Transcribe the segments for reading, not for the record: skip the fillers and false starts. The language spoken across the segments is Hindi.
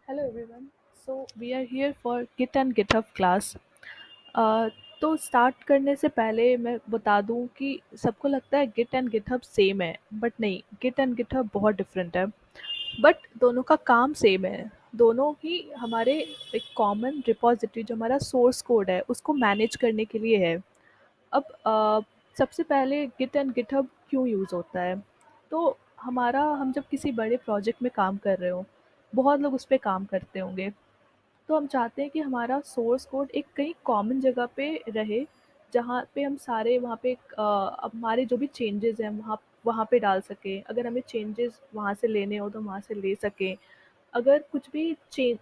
Hello everyone. So we are here for Git and GitHub class. अ, तो स्टार्ट करने से पहले मैं बता दूं कि सबको लगता है गिट एंड गिटहब सेम है, बट नहीं, गिट एंड गिटहब बहुत डिफरेंट है। बट दोनों का काम सेम है। दोनों ही हमारे एक कॉमन रिपॉजिटरी, जो हमारा सोर्स कोड है, उसको मैनेज करने के लिए है। अब सबसे पहले गिट एंड गिटहब क्यों यूज़ होता है? तो हम जब किसी बड़े प्रोजेक्ट में काम कर रहे हो, बहुत लोग उस पे काम करते होंगे, तो हम चाहते हैं कि हमारा सोर्स कोड एक कहीं कॉमन जगह पे रहे, जहाँ पे हम सारे वहाँ पे हमारे जो भी चेंजेस हैं वहाँ वहाँ पे डाल सकें। अगर हमें चेंजेस वहाँ से लेने हो तो वहाँ से ले सकें। अगर कुछ भी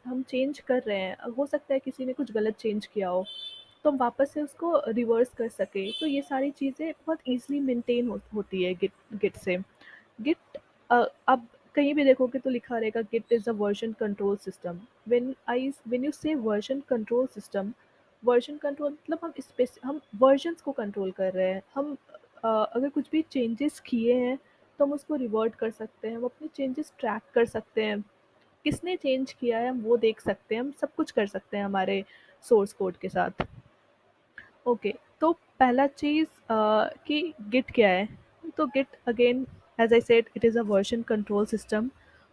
हम चेंज कर रहे हैं, हो सकता है किसी ने कुछ गलत चेंज किया हो, तो हम वापस से उसको रिवर्स कर सकें। तो ये सारी चीज़ें बहुत ईज़िली मेंटेन होती है गिट गिट से। गिट अब कहीं भी देखोगे तो लिखा रहेगा git is a version control system. When you say version control system, version control मतलब हम वर्जन्स को कंट्रोल कर रहे हैं। अगर कुछ भी चेंजेस किए हैं तो हम उसको रिवर्ट कर सकते हैं, हम अपने चेंजेस ट्रैक कर सकते हैं, किसने चेंज किया है हम वो देख सकते हैं, हम सब कुछ कर सकते हैं हमारे सोर्स कोड के साथ। ओके, तो पहला चीज़ कि गिट क्या है? तो Git again, as I said, it is a version control system.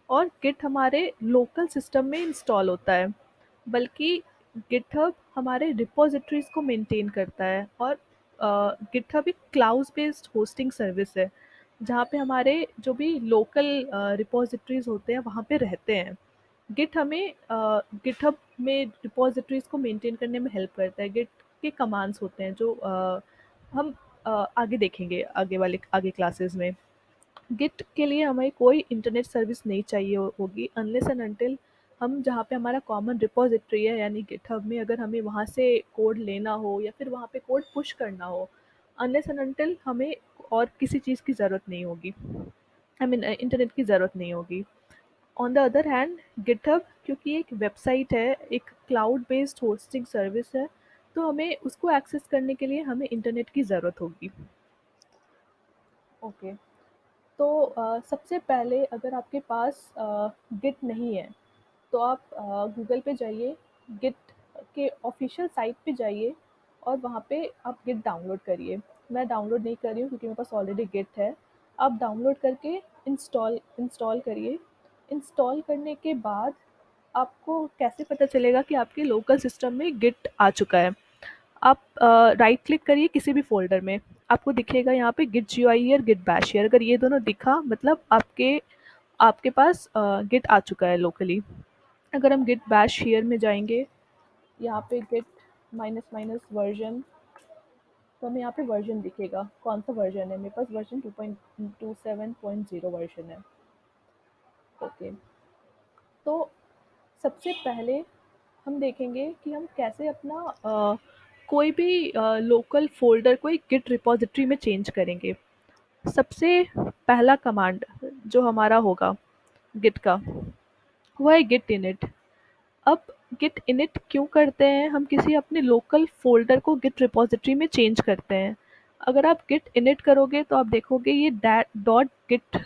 और गिट हमारे लोकल सिस्टम में इंस्टॉल होता है, बल्कि गिटहब हमारे रिपोजिटरीज को मेंटेन करता है। और गिटहब एक क्लाउड बेस्ड होस्टिंग सर्विस है, जहाँ पे हमारे जो भी लोकल रिपोजिटरीज होते हैं वहाँ पे रहते हैं। गिट हमें गिटहब में रिपोजिटरीज को मेंटेन करने में हेल्प करता है। गिट के कमांड्स होते हैं जो हम आगे देखेंगे, आगे क्लासेस में। गिट के लिए हमें कोई इंटरनेट सर्विस नहीं चाहिए होगी, अनलेस एंड अनटिल हम जहाँ पे हमारा कॉमन रिपोजिटरी है यानी गिटहब में, अगर हमें वहाँ से कोड लेना हो या फिर वहाँ पे कोड पुश करना हो, अनलेस एंड अनटिल हमें और किसी चीज़ की ज़रूरत नहीं होगी, आई मीन इंटरनेट की ज़रूरत नहीं होगी। On the other hand, GitHub क्योंकि एक वेबसाइट है, एक क्लाउड बेस्ड होस्टिंग सर्विस है, तो हमें उसको एक्सेस करने के लिए हमें इंटरनेट की ज़रूरत होगी। ओके, तो सबसे पहले अगर आपके पास गिट नहीं है, तो आप गूगल पे जाइए, गिट के ऑफिशियल साइट पे जाइए, और वहाँ पे आप गिट डाउनलोड करिए। मैं डाउनलोड नहीं कर रही हूँ क्योंकि मेरे पास ऑलरेडी गिट है। आप डाउनलोड करके इंस्टॉल करिए। इंस्टॉल करने के बाद आपको कैसे पता चलेगा कि आपके लोकल सिस्टम में गिट आ चुका है? आप राइट क्लिक करिए किसी भी फ़ोल्डर में, आपको दिखेगा यहाँ पे गिट जीयूआई और गिट बैश शेयर। अगर ये दोनों दिखा मतलब आपके आपके पास गिट आ चुका है लोकली। अगर हम गिट बैश शेयर में जाएंगे, यहाँ पे गिट माइनस माइनस वर्जन, तो हमें यहाँ पे वर्जन दिखेगा, कौन सा वर्जन है। मेरे पास वर्जन 2.27.0 वर्जन है। ओके, तो सबसे पहले हम देखेंगे कि हम कैसे अपना कोई भी लोकल फ़ोल्डर को एक गिट रिपॉज़िटरी में चेंज करेंगे। सबसे पहला कमांड जो हमारा होगा गिट का, वो है गिट इनिट। अब गिट इनिट क्यों करते हैं? हम किसी अपने लोकल फ़ोल्डर को गिट रिपॉज़िटरी में चेंज करते हैं। अगर आप गिट इनिट करोगे तो आप देखोगे ये डॉट गिट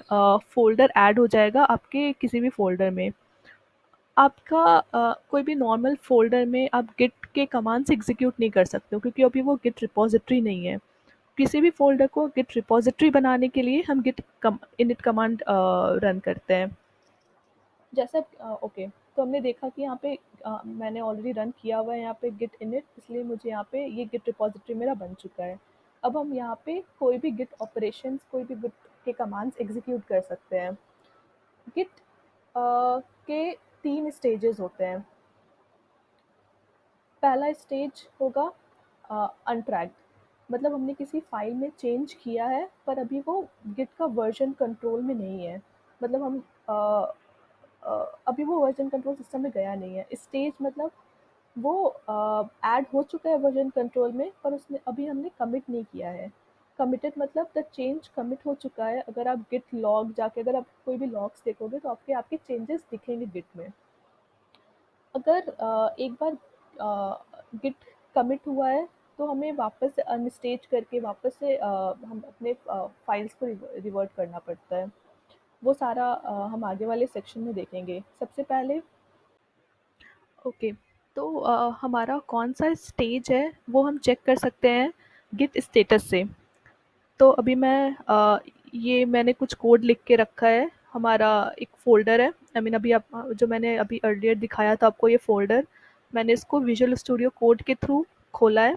फ़ोल्डर ऐड हो जाएगा आपके किसी भी फ़ोल्डर में। आपका कोई भी नॉर्मल फ़ोल्डर में आप गिट के कमांड्स एग्ज़ीक्यूट नहीं कर सकते हो, क्योंकि अभी वो गिट रिपॉज़िटरी नहीं है। किसी भी फ़ोल्डर को गिट रिपॉज़िटरी बनाने के लिए हम गिट इनिट कमांड रन करते हैं। जैसे ओके, तो हमने देखा कि यहाँ पे मैंने ऑलरेडी रन किया हुआ है यहाँ पे गिट इनिट, इसलिए मुझे यहाँ पे ये गिट रिपॉज़िटरी मेरा बन चुका है। अब हम यहाँ पे कोई भी गिट ऑपरेशंस, कोई भी गिट के कमांड्स एग्ज़ीक्यूट कर सकते हैं। गिट के 3 स्टेजेस होते हैं। पहला स्टेज होगा अनट्रैक्ड, मतलब हमने किसी फाइल में चेंज किया है पर अभी वो गिट का वर्जन कंट्रोल में नहीं है, मतलब अ, अभी वो वर्जन कंट्रोल सिस्टम में गया नहीं है। स्टेज मतलब वो ऐड हो चुका है वर्जन कंट्रोल में, पर उसने अभी हमने कमिट नहीं किया है। कमिटेड मतलब द चेंज कमिट हो चुका है। अगर आप गिट लॉग जाके अगर आप कोई भी लॉग्स देखोगे तो आपके आपके चेंजेस दिखेंगे गिट में। अगर एक बार गिट कमिट हुआ है तो हमें वापस से अनस्टेज करके वापस से हम अपने फाइल्स को रिवर्ट करना पड़ता है। वो सारा हम आगे वाले सेक्शन में देखेंगे। सबसे पहले ओके। तो हमारा कौन सा स्टेज है वो हम चेक कर सकते हैं गिट स्टेटस से। तो अभी ये मैंने कुछ कोड लिख के रखा है। हमारा एक फ़ोल्डर है, आई मीन अभी आप जो मैंने अभी अर्लियर दिखाया था आपको ये फ़ोल्डर, मैंने इसको विजुअल स्टूडियो कोड के थ्रू खोला है।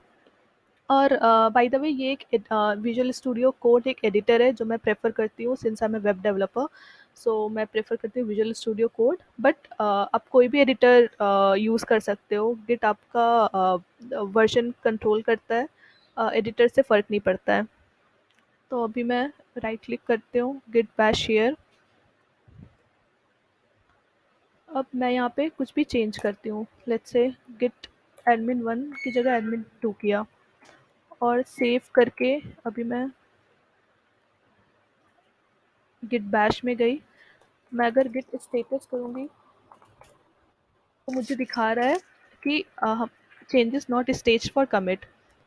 और बाय द वे ये एक विजुअल स्टूडियो कोड एक एडिटर है जो मैं प्रेफर करती हूँ since I am a web developer. So मैं प्रेफर करती हूँ विजुअल स्टूडियो कोड, बट आप कोई भी एडिटर यूज़ कर सकते हो। गिट आपका वर्जन कंट्रोल करता है, एडिटर से फ़र्क नहीं पड़ता है। तो अभी मैं राइट क्लिक करती हूँ गिट बैश शेयर। अब मैं यहाँ पे कुछ भी चेंज करती हूँ, लेट्स से गिट एडमिन 1 की जगह एडमिन 2 किया और सेव करके अभी मैं गिट बैश में गई। मैं अगर गिट स्टेटस करूँगी तो मुझे दिखा रहा है कि changes not stage for commit.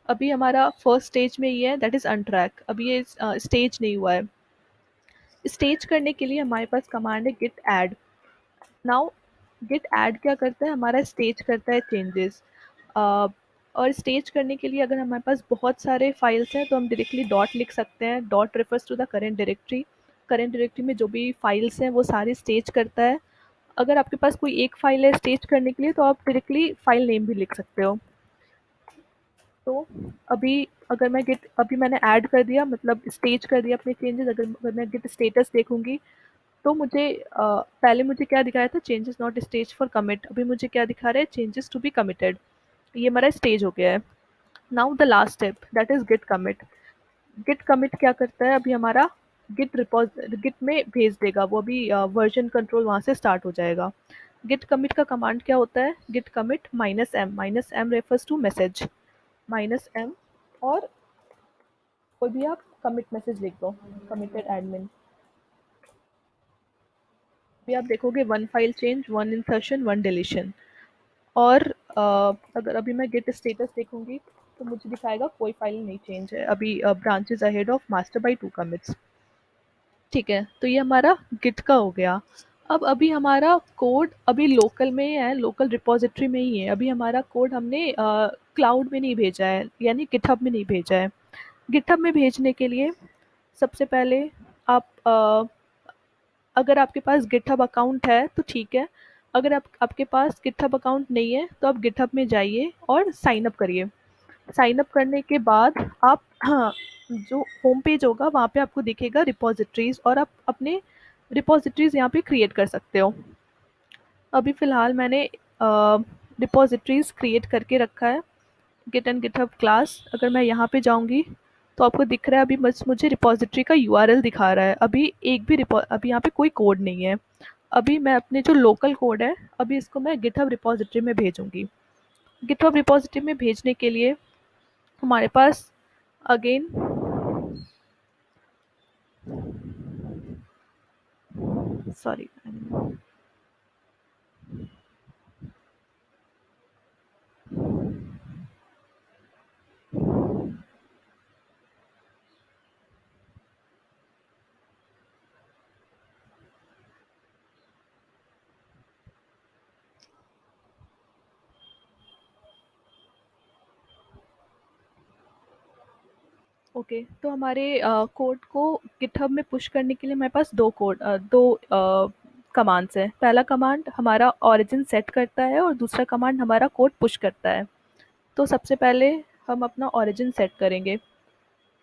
अभी हमारा फर्स्ट स्टेज में ही है, दैट इज़ अनट्रैक, अभी ये स्टेज नहीं हुआ है। स्टेज करने के लिए हमारे पास कमांड है Git add. Now Git add क्या करता है, हमारा स्टेज करता है चेंजेस। और स्टेज करने के लिए अगर हमारे पास बहुत सारे फाइल्स हैं तो हम डायरेक्टली डॉट लिख सकते हैं। Dot refers to the current directory. Current directory में जो भी फाइल्स हैं वो सारी स्टेज करता है। अगर आपके पास कोई एक फाइल है स्टेज करने के लिए तो आप डायरेक्टली फाइल नेम भी लिख सकते हो। तो अभी अगर मैं गिट अभी मैंने ऐड कर दिया, मतलब स्टेज कर दिया अपने चेंजेस। अगर मैं गिट स्टेटस देखूंगी तो पहले मुझे क्या दिखाया था, changes not stage for commit. अभी मुझे क्या दिखा रहा है, चेंजेस टू बी कमिटेड। ये हमारा स्टेज हो गया है। Now the last step that is Git commit. Git commit क्या करता है, अभी हमारा गिट में भेज देगा वो। अभी वर्जन कंट्रोल वहाँ से स्टार्ट हो जाएगा। गिट कमिट का कमांड क्या होता है, Git commit -m। -m refers to message, -m। और कोई भी आप कमिट मैसेज लिख दो, कमिटेड एडमिन। अभी आप देखोगे 1 फाइल चेंज, 1 इंसर्शन, 1 डिलीशन। और अगर अभी मैं गिट स्टेटस देखूंगी तो मुझे दिखाएगा कोई फाइल नहीं चेंज है। अभी branches ahead of master bye 2 commits. ठीक है, तो ये हमारा गिट का हो गया। अब अभी हमारा कोड अभी लोकल में ही है, लोकल रिपॉजिटरी में ही है। अभी हमारा कोड हमने क्लाउड में नहीं भेजा है, यानी गिटहब में नहीं भेजा है। गिटहब में भेजने के लिए सबसे पहले आप अगर आपके पास गिटहब अकाउंट है तो ठीक है। अगर आपके पास गिटहब अकाउंट नहीं है तो आप गिटहब में जाइए और साइन अप करिए। साइन अप करने के बाद आप हाँ, जो होम पेज होगा वहाँ पे आपको दिखेगा रिपॉजिटरीज, और आप अपने रिपॉजिटरीज यहाँ पे क्रिएट कर सकते हो। अभी फ़िलहाल मैंने रिपॉजिटरीज क्रिएट करके रखा है, गिट एंड गिटहब क्लास। अगर मैं यहाँ पे जाऊँगी तो आपको दिख रहा है, अभी बस मुझे रिपॉजिटरी का यूआरएल दिखा रहा है। अभी यहाँ पे कोई कोड नहीं है। अभी मैं अपने जो लोकल कोड है, अभी इसको मैं गिटहब रिपॉजिटरी में भेजूँगी। गिटहब रिपॉजिटरी में भेजने के लिए हमारे पास अगेन सॉरी, ओके। तो हमारे कोड को गिटहब में पुश करने के लिए हमारे पास दो कमांड्स हैं। पहला कमांड हमारा ओरिजिन सेट करता है और दूसरा कमांड हमारा कोड पुश करता है। तो सबसे पहले हम अपना ओरिजिन सेट करेंगे।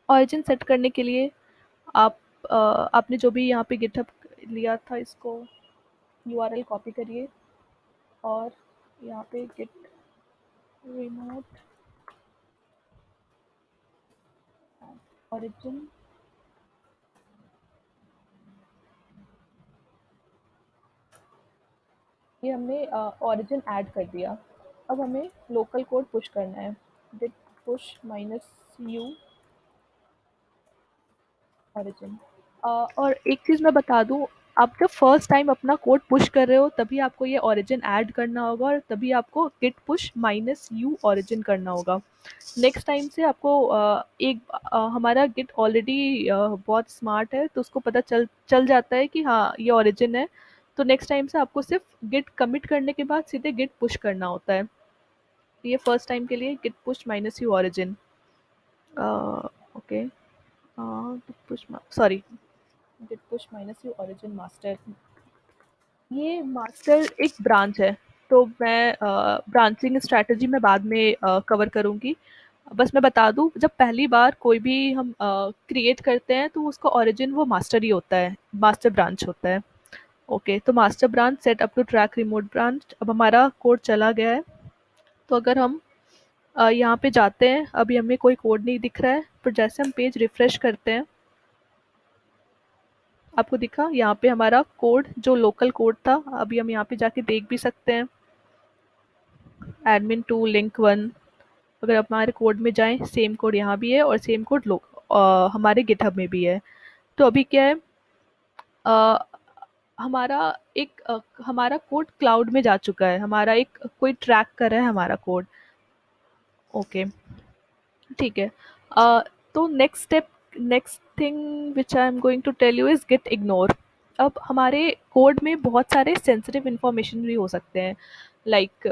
ओरिजिन सेट करने के लिए आप आपने जो भी यहाँ पे गिटहब लिया था इसको यूआरएल कॉपी करिए और यहाँ पे गिट रिमोट ओरिजिन, ये हमने ओरिजिन ऐड कर दिया। अब हमें लोकल कोड पुश करना है, गिट पुश -u ओरिजिन। और एक चीज़ मैं बता दूँ, आप जब फर्स्ट टाइम अपना कोड पुश कर रहे हो तभी आपको ये ओरिजिन ऐड करना होगा और तभी आपको गिट पुश -u ओरिजिन करना होगा। नेक्स्ट टाइम से आपको हमारा गिट ऑलरेडी बहुत स्मार्ट है तो उसको पता चल चल जाता है कि हाँ ये ओरिजिन है। तो नेक्स्ट टाइम से आपको सिर्फ गिट कमिट करने के बाद सीधे गिट पुश करना होता है। ये फर्स्ट टाइम के लिए Git push minus u origin. Okay, push sorry, Git push minus u origin master. ये मास्टर एक ब्रांच है, तो मैं ब्रांचिंग स्ट्रैटेजी में बाद में कवर करूँगी। बस मैं बता दूँ, जब पहली बार कोई भी हम क्रिएट करते हैं तो उसका ओरिजिन वो मास्टर ही होता है, मास्टर ब्रांच होता है। ओके, तो master branch set up to track remote branch. अब हमारा कोड चला गया है। तो अगर हम यहाँ पे जाते हैं, अभी हमें कोई कोड नहीं दिख रहा है, पर जैसे हम पेज रिफ्रेश करते हैं, आपको दिखा यहाँ पे हमारा कोड जो लोकल कोड था, अभी हम यहाँ पे जाके देख भी सकते हैं। एडमिन टू लिंक वन, अगर आप हमारे कोड में जाएं, सेम कोड यहाँ भी है और सेम कोड हमारे गिटहब में भी है। तो अभी क्या है, अ, हमारा हमारा कोड क्लाउड में जा चुका है, हमारा एक कोई ट्रैक कर रहा है हमारा कोड। ओके, ठीक है। अ, तो next thing which I am going to tell you is Git ignore. अब हमारे कोड में बहुत सारे सेंसिटिव इंफॉर्मेशन भी हो सकते हैं, लाइक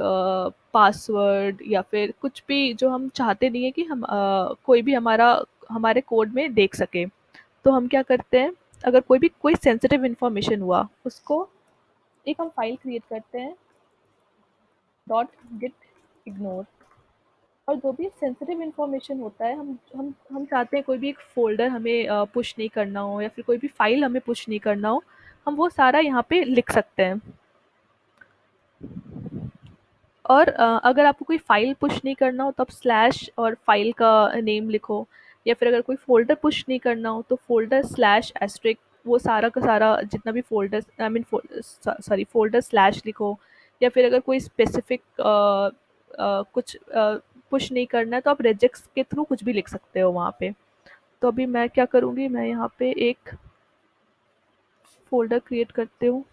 पासवर्ड या फिर कुछ भी जो हम चाहते नहीं है कि हम कोई भी हमारे कोड में देख सके। तो हम क्या करते हैं, अगर कोई सेंसिटिव इंफॉर्मेशन हुआ, उसको एक हम फाइल क्रिएट करते हैं, डॉट गिट इग्नोर। और जो भी सेंसिटिव इन्फॉर्मेशन होता है, हम चाहते हैं कोई भी एक फ़ोल्डर हमें पुश नहीं करना हो या फिर कोई भी फ़ाइल हमें पुश नहीं करना हो, हम वो सारा यहाँ पे लिख सकते हैं। और अगर आपको कोई फ़ाइल पुश नहीं करना हो तो आप स्लैश और फाइल का नेम लिखो, या फिर अगर कोई फ़ोल्डर पुश नहीं करना हो तो फ़ोल्डर स्लैश एस्ट्रिक, वो सारा का सारा जितना भी folders, I mean sorry, folder slash लिखो। या फिर अगर कोई स्पेसिफ़िक कुछ पुश नहीं करना है तो आप रेजेक्स के थ्रू कुछ भी लिख सकते हो वहाँ पे। तो अभी मैं क्या करूँगी, मैं यहाँ पे एक फ़ोल्डर क्रिएट करती हूँ,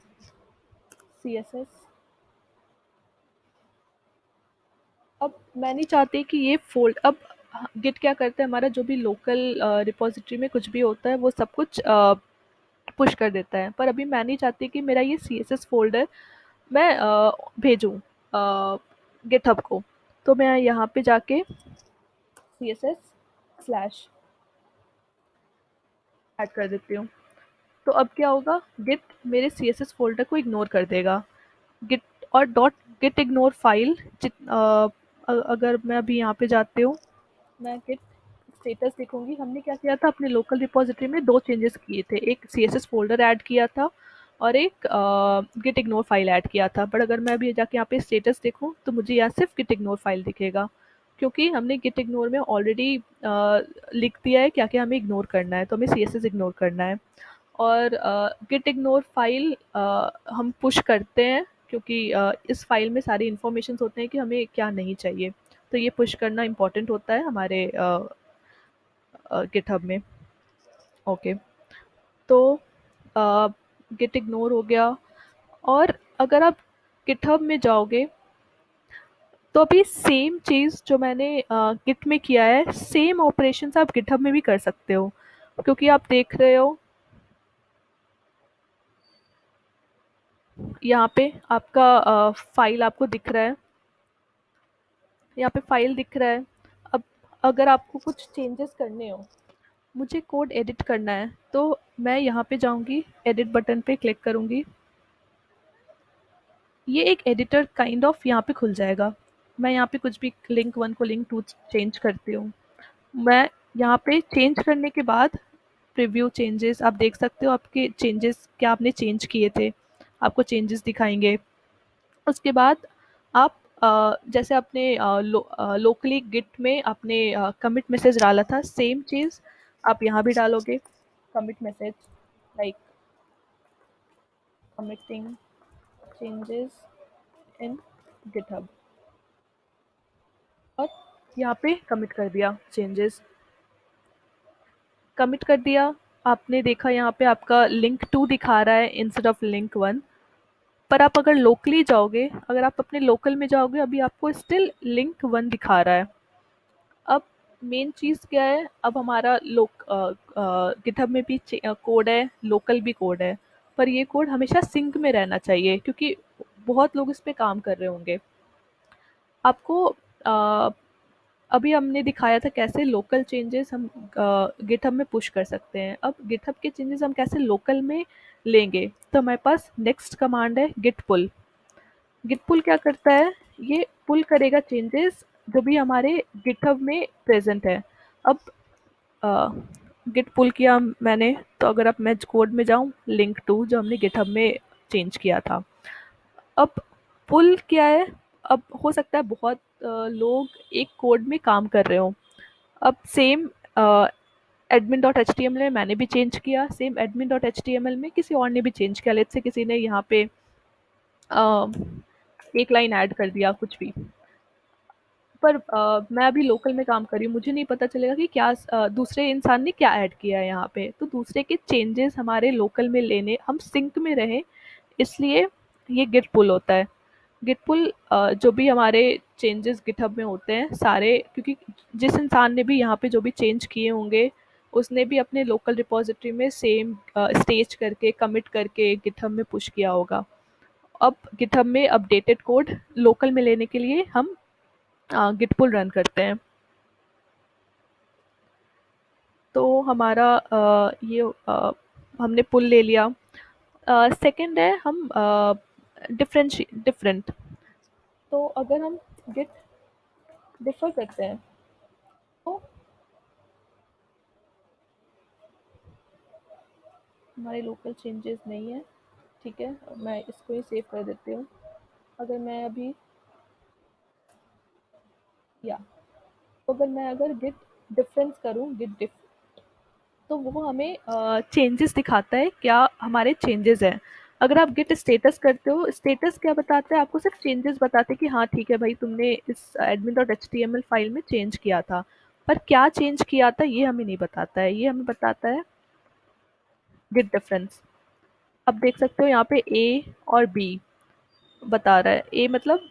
CSS। अब मैं नहीं चाहती कि ये फ़ोल्ड अब गिट क्या करता है, हमारा जो भी लोकल रिपॉज़िटरी में कुछ भी होता है वो सब कुछ पुश कर देता है। पर अभी मैं नहीं चाहती कि मेरा ये CSS फ़ोल्डर मैं भेजूँ गिटहब को। तो मैं यहाँ पे जाके CSS स्लैश ऐड कर देती हूँ। तो अब क्या होगा, गिट मेरे CSS फ़ोल्डर को इग्नोर कर देगा। गिट और डॉट गिट इग्नोर फाइल, अगर मैं अभी यहाँ पे जाती हूँ, मैं गिट स्टेटस देखूंगी। हमने क्या किया था, अपने लोकल रिपॉजिटरी में दो चेंजेस किए थे, एक CSS फोल्डर ऐड किया था और एक गिट इग्नोर फाइल ऐड किया था। बट अगर मैं अभी जाके यहाँ पे स्टेटस देखूँ तो मुझे यहाँ सिर्फ गिट इग्नोर फाइल दिखेगा, क्योंकि हमने गिट इग्नोर में ऑलरेडी लिख दिया है क्या क्या हमें इग्नोर करना है, तो हमें CSS इग्नोर करना है। और गिट इग्नोर फाइल हम पुश करते हैं, क्योंकि इस फाइल में सारी इन्फॉर्मेशन होते हैं कि हमें क्या नहीं चाहिए। तो ये पुश करना इम्पॉर्टेंट होता है हमारे गिटहब में। ओके, तो गिट इग्नोर हो गया। और अगर आप गिटहब में जाओगे तो अभी सेम चीज़ जो मैंने गिट में किया है, सेम ऑपरेशंस आप गिटहब में भी कर सकते हो, क्योंकि आप देख रहे हो यहाँ पे आपका फाइल आपको दिख रहा है, यहाँ पे फाइल दिख रहा है। अब अगर आपको कुछ चेंजेस करने हो, मुझे कोड एडिट करना है, तो मैं यहाँ पे जाऊँगी, एडिट बटन पे क्लिक करूँगी। ये एक एडिटर काइंड ऑफ यहाँ पे खुल जाएगा। मैं यहाँ पे कुछ भी लिंक वन को लिंक टू चेंज करती हूँ। मैं यहाँ पे चेंज करने के बाद प्रीव्यू चेंजेस, आप देख सकते हो आपके चेंजेस क्या आपने चेंज किए थे, आपको चेंजेस दिखाएंगे। उसके बाद आप जैसे अपने लोकली गिट में आपने कमिट मैसेज डाला था, सेम चीज़ आप यहाँ भी डालोगे, commit message like committing changes in GitHub, और यहाँ पे कमिट कर दिया चेंजेस, कमिट कर दिया। आपने देखा यहाँ पे आपका लिंक टू दिखा रहा है इंस्टेड ऑफ लिंक वन। पर आप अगर लोकली जाओगे, अगर आप अपने लोकल में जाओगे, अभी आपको स्टिल लिंक वन दिखा रहा है। अब मेन चीज़ क्या है, अब हमारा गिटहब में भी कोड है, लोकल भी कोड है। पर ये कोड हमेशा सिंक में रहना चाहिए क्योंकि बहुत लोग इस पे काम कर रहे होंगे। आपको अभी हमने दिखाया था कैसे लोकल चेंजेस हम गिटहब में पुश कर सकते हैं। अब गिटहब के चेंजेस हम कैसे लोकल में लेंगे, तो हमारे पास नेक्स्ट कमांड है गिट पुल। गिट पुल क्या करता है, ये पुल करेगा चेंजेस जो भी हमारे गिटहब में प्रेजेंट है। अब गिट पुल किया मैंने, तो अगर अब मैं कोड में जाऊँ, लिंक टू जो हमने गिटहब में चेंज किया था। अब पुल क्या है, अब हो सकता है बहुत लोग एक कोड में काम कर रहे हो। अब same admin dot H T M L में मैंने भी चेंज किया, same admin dot H T M L में किसी और ने भी चेंज किया। लेट्स से किसी ने यहाँ पे अ, एक लाइन ऐड कर दिया कुछ भी, पर मैं अभी लोकल में काम कर रही हूँ, मुझे नहीं पता चलेगा कि क्या दूसरे इंसान ने क्या ऐड किया है यहाँ पे। तो दूसरे के चेंजेस हमारे लोकल में लेने, हम सिंक में रहें, इसलिए ये गिट पुल होता है। गिट पुल जो भी हमारे चेंजेस गिटहब में होते हैं सारे, क्योंकि जिस इंसान ने भी यहाँ पे जो भी चेंज किए होंगे उसने भी अपने लोकल रिपॉजिटरी में सेम स्टेज करके कमिट करके गिटहब में पुश किया होगा। अब गिटहब में अपडेटेड कोड लोकल में लेने के लिए हम गिट पुल रन करते हैं। तो हमारा हमने पुल ले लिया। सेकंड है हम डिफरेंट। तो अगर हम गिट डिफर करते हैं, तो हमारे लोकल चेंजेस नहीं है। ठीक है, मैं इसको ही सेव कर देती हूँ। अगर मैं अभी या तो अगर मैं अगर गिट डिफरेंस करूँ, गिट डिफ, तो वो हमें चेंजेस दिखाता है, क्या हमारे चेंजेस हैं। अगर आप गिट स्टेटस करते हो, स्टेटस क्या बताता है आपको, सिर्फ चेंजेस बताते हैं कि हाँ ठीक है भाई, तुमने इस admin dot H T M L file में चेंज किया था। पर क्या चेंज किया था ये हमें नहीं बताता है, ये हमें बताता है गिट डिफरेंस। अब देख सकते हो यहाँ पे ए और बी बता रहा है। ए मतलब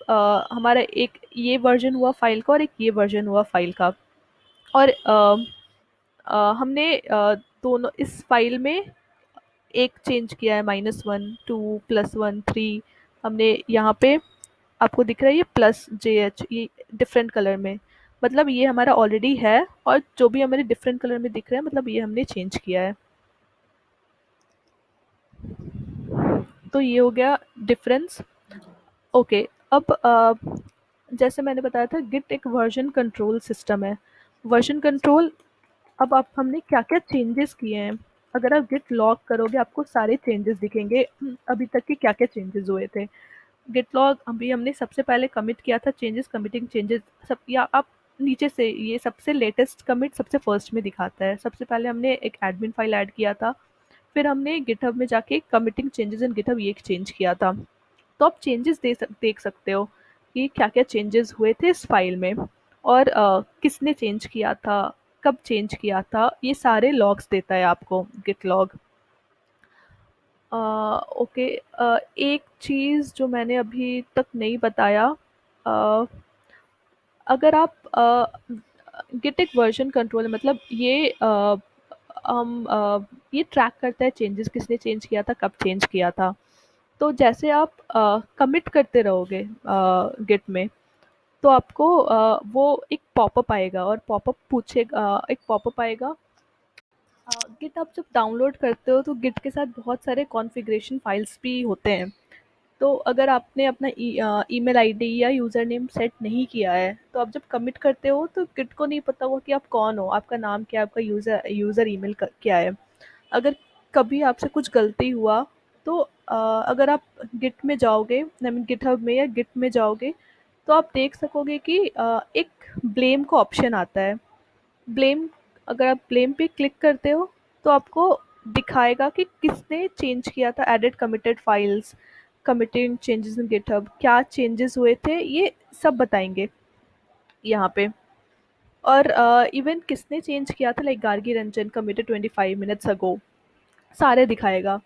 हमारा एक ये वर्जन हुआ फाइल का और एक ये वर्जन हुआ फाइल का। और हमने दोनों इस फाइल में एक चेंज किया है, -1 2 +1 3। हमने यहाँ पे आपको दिख रहा है ये प्लस जे एच, ये डिफरेंट कलर में, मतलब ये हमारा ऑलरेडी है। और जो भी हमारे डिफरेंट कलर में दिख रहा है मतलब ये हमने चेंज किया है। तो ये हो गया डिफरेंस। ओके। अब जैसे मैंने बताया था गिट एक वर्जन कंट्रोल सिस्टम है। वर्जन कंट्रोल, अब आप हमने क्या क्या चेंजेस किए हैं, अगर आप गिट लॉग करोगे आपको सारे चेंजेस दिखेंगे, अभी तक के क्या क्या चेंजेस हुए थे। गिट लॉग अभी हमने सबसे पहले कमिट किया था चेंजेस, कमिटिंग चेंजेस सब, या आप नीचे से ये सबसे लेटेस्ट कमिट सबसे फर्स्ट में दिखाता है। सबसे पहले हमने एक एडमिन फाइल ऐड किया था, फिर हमने गिटहब में जाके कमिटिंग चेंजेस इन गिटहब ये चेंज किया था। तो आप चेंजेस देख सकते हो कि क्या क्या चेंजेस हुए थे इस फाइल में, और किसने चेंज किया था, कब चेंज किया था, ये सारे लॉग्स देता है आपको गिट लॉग। ओके। एक चीज़ जो मैंने अभी तक नहीं बताया, अ, अगर आप गिट एक वर्जन कंट्रोल है, मतलब ये हम ये ट्रैक करता है चेंजेस किसने चेंज किया था, कब चेंज किया था। तो जैसे आप कमिट करते रहोगे गिट में, तो आपको वो एक पॉपअप आएगा, और पॉपअप पूछेगा, एक पॉपअप आएगा। गिट आप जब डाउनलोड करते हो तो गिट के साथ बहुत सारे कॉन्फ़िगरेशन फाइल्स भी होते हैं। तो अगर आपने अपना ईमेल आईडी या यूज़र नेम सेट नहीं किया है, तो आप जब कमिट करते हो तो गिट को नहीं पता होगा कि आप कौन हो, आपका नाम क्या है, आपका यूज़र ईमेल क्या है। अगर कभी आपसे कुछ गलती हुआ, तो अगर आप गिट में जाओगे, आई मीन गिटहब में या गिट में जाओगे, तो आप देख सकोगे कि एक ब्लेम का ऑप्शन आता है। ब्लेम, अगर आप ब्लेम पे क्लिक करते हो तो आपको दिखाएगा कि किसने चेंज किया था, edit committed files, committing changes in GitHub, क्या चेंजेस हुए थे, ये सब बताएंगे यहाँ पे। और इवन किसने चेंज किया था, like Gargi Ranjan committed 25 minutes ago, सारे दिखाएगा।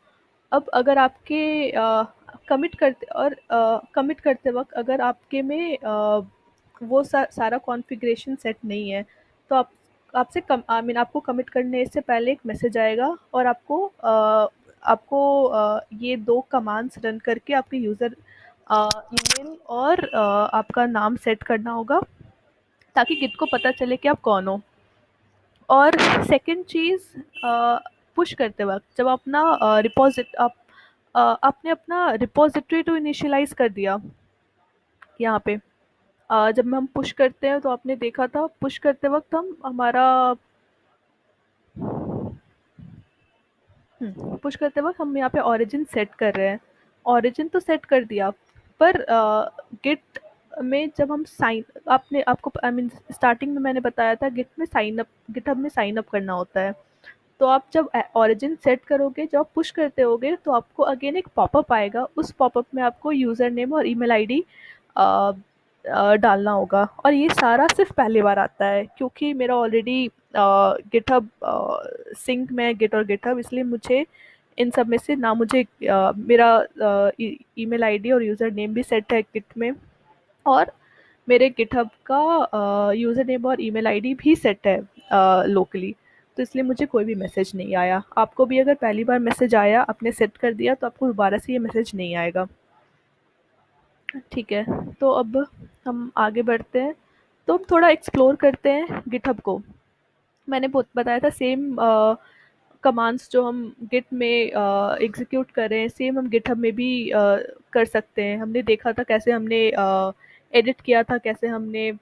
अब अगर आपके कमिट करते और कमिट करते वक्त अगर आपके में वो सारा कॉन्फ़िगरेशन सेट नहीं है, तो आप आपसे कम आई मीन आपको कमिट करने से पहले एक मैसेज आएगा, और आपको आपको ये 2 कमांड्स रन करके आपके यूज़र ईमेल और आपका नाम सेट करना होगा, ताकि गिट को पता चले कि आप कौन हो। और सेकंड चीज़, पुश करते वक़्त जब अपना आपने अपना रिपॉज़िटरी तो इनिशियलाइज़ कर दिया यहाँ पे। जब हम पुश करते हैं तो आपने देखा था, पुश करते वक़्त हम हमारा पुश करते वक़्त हम यहाँ पे ओरिजिन सेट कर रहे हैं। ओरिजिन तो सेट कर दिया, पर गिट में जब हम साइन आपने आपको आई मीन स्टार्टिंग में मैंने बताया था, गिटहब में साइन अप करना होता है। तो आप जब ओरिजिन सेट करोगे, जब आप पुश करते होगे, तो आपको अगेन एक पॉपअप आएगा। उस पॉपअप में आपको यूज़र नेम और ईमेल आईडी डालना होगा, और ये सारा सिर्फ पहली बार आता है, क्योंकि मेरा ऑलरेडी गिटहब सिंक में गिट और गिटहब, इसलिए मुझे इन सब में से ना मुझे मेरा ईमेल आईडी और यूज़र नेम भी सेट है गिट में, और मेरे गिटहब का यूज़र नेम और ईमेल आईडी भी सेट है लोकली। तो इसलिए मुझे कोई भी मैसेज नहीं आया। आपको भी अगर पहली बार मैसेज आया, आपने सेट कर दिया, तो आपको दोबारा से ये मैसेज नहीं आएगा। ठीक है, तो अब हम आगे बढ़ते हैं। तो हम थोड़ा एक्सप्लोर करते हैं गिटहब को। मैंने बताया था सेम कमांड्स जो हम गिट में एग्जीक्यूट कर रहे हैं, सेम हम गिटहब में भी कर सकते हैं। हमने देखा था कैसे हमने एडिट किया था, कैसे हमने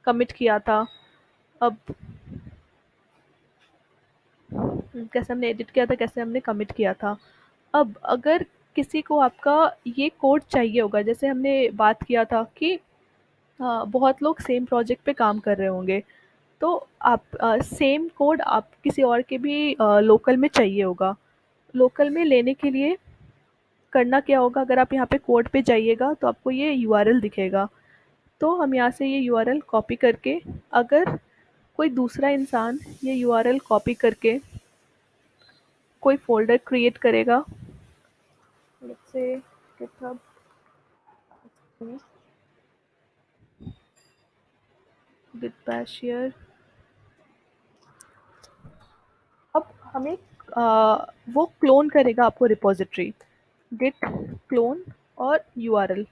कमिट किया था। अब कैसे हमने एडिट किया था, कैसे हमने कमिट किया था। अब अगर किसी को आपका ये कोड चाहिए होगा, जैसे हमने बात किया था कि बहुत लोग सेम प्रोजेक्ट पे काम कर रहे होंगे, तो आप सेम कोड आप किसी और के भी लोकल में चाहिए होगा। लोकल में लेने के लिए करना क्या होगा, अगर आप यहाँ पे कोड पे जाइएगा तो आपको ये यूआरएल दिखेगा। तो हम यहाँ से ये यूआरएल कॉपी करके, अगर कोई दूसरा इंसान ये यूआरएल कॉपी करके कोई फ़ोल्डर क्रिएट करेगा, let's say GitHub Git Bash here. अब हमें वो क्लोन करेगा आपको रिपॉजिटरी, गिट क्लोन और यूआरएल।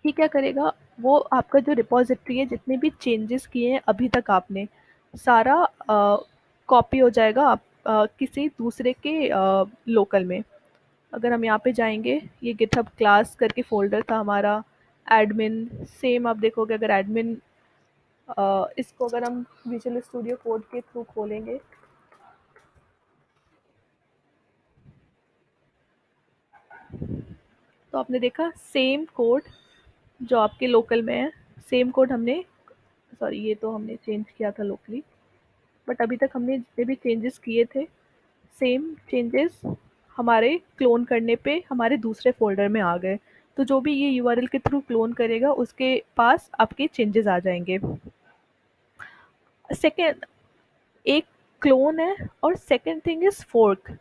ये क्या करेगा, वो आपका जो रिपॉजिटरी है, जितने भी चेंजेस किए हैं अभी तक आपने, सारा कॉपी हो जाएगा आप किसी दूसरे के लोकल में। अगर हम यहाँ पे जाएंगे, ये गिटहब क्लास करके फ़ोल्डर था हमारा, एडमिन, सेम आप देखोगे अगर एडमिन, इसको अगर हम विजुअल स्टूडियो कोड के थ्रू खोलेंगे, तो आपने देखा सेम कोड जो आपके लोकल में है, सेम कोड हमने, सॉरी ये तो हमने चेंज किया था लोकली, बट अभी तक हमने जितने भी चेंजेस किए थे, सेम चेंजेस हमारे क्लोन करने पे हमारे दूसरे फ़ोल्डर में आ गए। तो जो भी ये यूआरएल के थ्रू क्लोन करेगा, उसके पास आपके चेंजेस आ जाएँगे। सेकंड, एक क्लोन है, और सेकंड थिंग इज़ फ़ोर्क।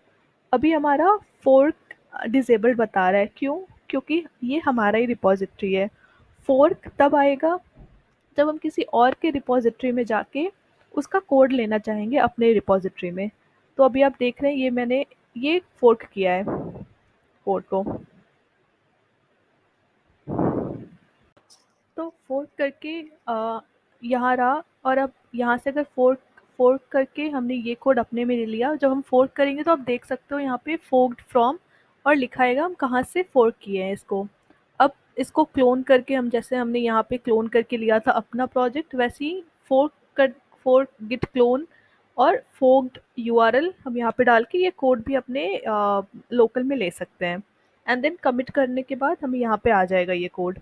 अभी हमारा फ़ोर्क डिसेबल्ड बता रहा है, क्यों? क्योंकि ये हमारा ही रिपॉज़िटरी है। फ़ोर्क तब आएगा जब हम किसी और के रिपॉज़िटरी में जाके उसका कोड लेना चाहेंगे अपने रिपॉज़िटरी में। तो अभी आप देख रहे हैं, ये मैंने ये फ़ोर्क किया है कोड को। तो फ़ोर्क करके यहाँ रहा, और अब यहाँ से अगर फ़ोर्क फ़ोर्क करके हमने ये कोड अपने में ले लिया। जब हम फ़ोर्क करेंगे तो आप देख सकते हो यहाँ पे फ़ोर्क्ड फ्रॉम, और लिखा आएगा हम कहाँ से फ़ोर्क किए हैं इसको। अब इसको क्लोन करके, हम जैसे हमने यहाँ पे क्लोन करके लिया था अपना प्रोजेक्ट, वैसे ही फ़ोर्क गिट क्लोन और फ़ोर्क्ड यूआरएल हम यहाँ पे डाल के ये कोड भी अपने लोकल में ले सकते हैं। एंड देन कमिट करने के बाद हमें यहाँ पे आ जाएगा ये कोड।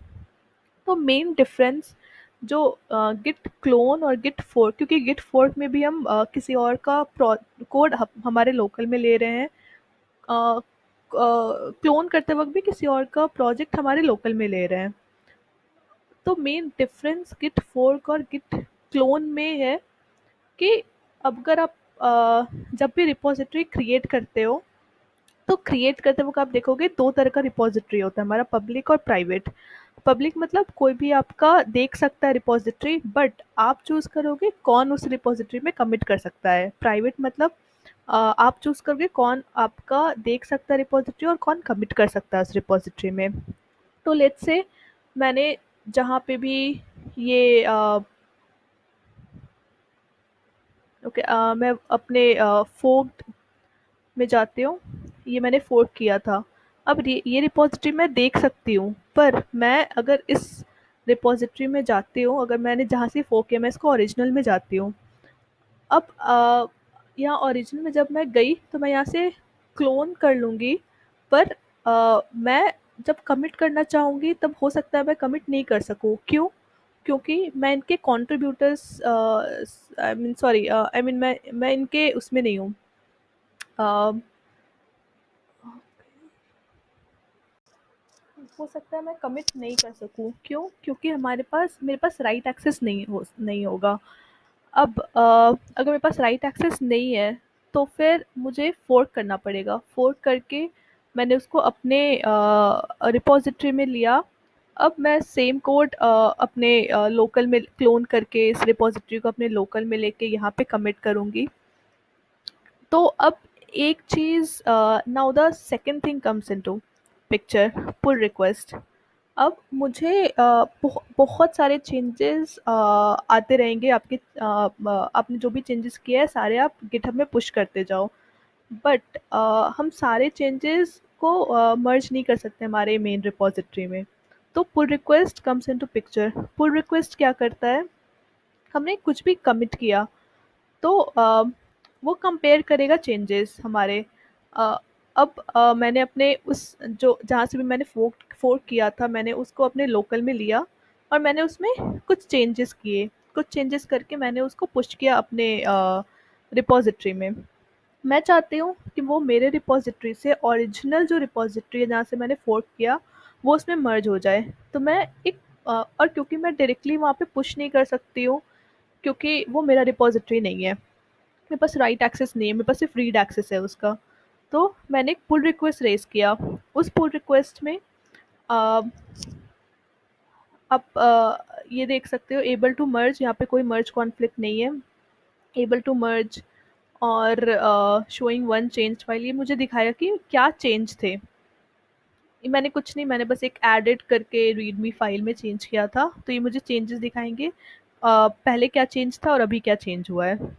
तो मेन डिफरेंस जो गिट क्लोन और गिट फोर्क, क्योंकि गिट फोर्क में भी हम किसी और का कोड हमारे लोकल में ले रहे हैं, क्लोन करते वक्त भी किसी और का प्रोजेक्ट हमारे लोकल में ले रहे हैं। तो मेन डिफरेंस गिट फोर्क और गिट क्लोन में है कि अगर आप जब भी रिपोजिटरी क्रिएट करते हो, तो क्रिएट करते वक्त आप देखोगे दो तरह का रिपोजिटरी होता है हमारा, पब्लिक और प्राइवेट। पब्लिक मतलब कोई भी आपका देख सकता है रिपॉजिटरी, बट आप चूज करोगे कौन उस रिपॉजिटरी में कमिट कर सकता है। प्राइवेट मतलब आप चूज करोगे कौन आपका देख सकता है रिपॉजिटरी और कौन कमिट कर सकता है उस रिपॉजिटरी में। तो लेट्स से मैंने जहाँ पे भी ये ओके मैं अपने फोक में जाती हूँ, ये मैंने फोक किया था। अब ये रिपॉजिटरी मैं देख सकती हूँ, पर मैं अगर इस रिपॉजिटरी में जाती हूँ, अगर मैंने जहाँ से फोक किया मैं इसको ओरिजिनल में जाती हूँ। अब यहाँ ओरिजिनल में जब मैं गई तो मैं यहाँ से क्लोन कर लूँगी, पर मैं जब कमिट करना चाहूँगी तब हो सकता है मैं कमिट नहीं कर सकूँ। क्यों? क्योंकि मैं इनके contributors I mean sorry I mean मैं इनके उसमें नहीं हूँ। अ, हो सकता है मैं कमिट नहीं कर सकूँ। क्यों? क्योंकि मेरे पास राइट एक्सेस नहीं होगा। अब अगर मेरे पास राइट एक्सेस नहीं है तो फिर मुझे फोर्क करना पड़ेगा। फोर्क करके मैंने उसको अपने रिपॉजिटरी में लिया। अब मैं सेम कोड अपने लोकल में क्लोन करके इस रिपॉजिटरी को अपने लोकल में लेके यहाँ पे कमिट करूँगी। तो अब एक चीज़, now the second thing comes into picture, pull request. अब मुझे बहुत सारे चेंजेस आते रहेंगे आपके, आपने जो भी चेंजेस किए हैं सारे आप गिटहब में पुश करते जाओ। बट हम सारे चेंजेस को मर्ज नहीं कर सकते हमारे मेन रिपॉजिटरी में। तो pull request comes into picture. Pull request क्या करता है, हमने कुछ भी कमिट किया तो वो कंपेयर करेगा चेंजेस हमारे। अ, अब मैंने अपने उस जो जहाँ से भी मैंने फोर्क फोर्क किया था मैंने उसको अपने लोकल में लिया और मैंने उसमें कुछ चेंजेस किए। कुछ चेंजेस करके मैंने उसको पुश किया अपने रिपॉजिटरी में। मैं चाहती हूँ कि वो मेरे रिपॉजिटरी से ओरिजिनल जो रिपॉजिटरी है जहाँ से मैंने फोर्क किया वो उसमें मर्ज हो जाए। तो मैं एक और क्योंकि मैं डायरेक्टली वहाँ पे पुश नहीं कर सकती हूँ, क्योंकि वो मेरा रिपॉजिटरी नहीं है, मेरे पास राइट एक्सेस नहीं है, मेरे पास सिर्फ रीड एक्सेस है उसका। तो मैंने एक पुल रिक्वेस्ट रेज किया। उस पुल रिक्वेस्ट में अ, आप ये देख सकते हो एबल टू मर्ज, यहाँ पे कोई मर्ज कॉन्फ्लिक्ट नहीं है। एबल टू मर्ज और शोइंग वन चेंज फाइल, ये मुझे दिखाया कि क्या चेंज थे। ये मैंने कुछ नहीं, मैंने बस एक एडिट करके रीडमी फाइल में चेंज किया था, तो ये मुझे चेंजेस दिखाएंगे पहले क्या चेंज था और अभी क्या चेंज हुआ है।